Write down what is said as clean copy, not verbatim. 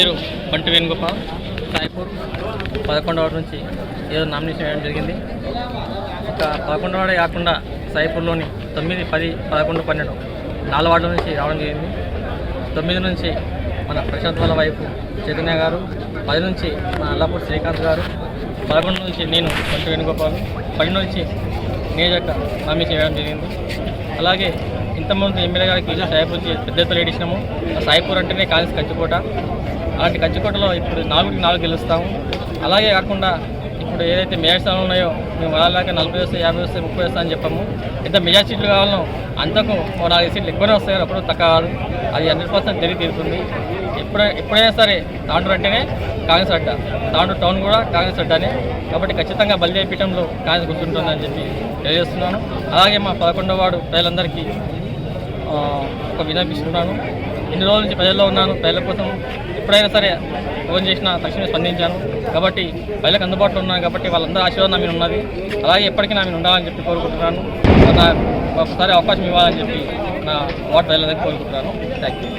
పేరు బంటు వేణుగోపాల్. సాయిపూర్ 11వ వార్డు నుంచి ఏదో నామినేషన్ వేయడం జరిగింది. ఒక 11వ వార్డే కాకుండా సాయిపూర్లోని 9, 10, 11, 12 4 వార్డుల నుంచి రావడం జరిగింది. 9 నుంచి మన ప్రశాంత్ వాళ్ళ వైపు చైతన్య గారు, 10 నుంచి మన అల్లాపూర్ శ్రీకాంత్ గారు, 11 నుంచి నేను బంటు వేణుగోపాల్, 10 నుంచి నియోజక నామినేషన్ వేయడం జరిగింది. అలాగే ఇంతకుముందు ఎమ్మెల్యే గారికి సాయిపూర్ పెద్ద ఎత్తున ఏడిసినాము. సాయిపూర్ అంటేనే కాంగ్రెస్ కంచుకోట. అలాంటి కంచుకోటలో ఇప్పుడు 4కి 4 గెలుస్తాము. అలాగే కాకుండా ఇప్పుడు ఏదైతే మేయర్ స్థానాలు ఉన్నాయో మేము వాళ్ళలాగా 40 వస్తాయి, 50 వస్తాయి, 30 వస్తాయి అని చెప్పాము. ఎంత మెజార్ సీట్లు కావాలనో అంతకు 4 సీట్లు ఎక్కువనే వస్తాయి, అప్పుడు తక్కువ కాదు. అది 100% జరిగి తీరుతుంది. ఎప్పుడైనా సరే తాండూరు అంటేనే కాంగ్రెస్ అడ్డ, తాండూరు టౌన్ కూడా కాంగ్రెస్ అడ్డానే. కాబట్టి ఖచ్చితంగా బలిజే పీఠంలో కాంగ్రెస్ గుర్తుంటుందని చెప్పి తెలియజేస్తున్నాను. అలాగే మా 11వ వార్డు ప్రజలందరికీ ఒక విన్నపిస్తున్నాను. ఇన్ని రోజుల నుంచి ప్రజల్లో ఉన్నాను. ప్రజల కోసం ఎప్పుడైనా సరే ఫోన్ చేసినా తక్షణమే స్పందించాను. కాబట్టి ప్రజలకు అందుబాటులో ఉన్నాను. కాబట్టి వాళ్ళందరూ ఆశీర్వాదం నా మీద ఉన్నది. అలాగే ఎప్పటికీ నా మీద ఉండాలని చెప్పి కోరుకుంటున్నాను. ఒకసారి అవకాశం ఇవ్వాలని చెప్పి నా వార్డు ప్రజలందరికీ కోరుకుంటున్నాను. Thank you.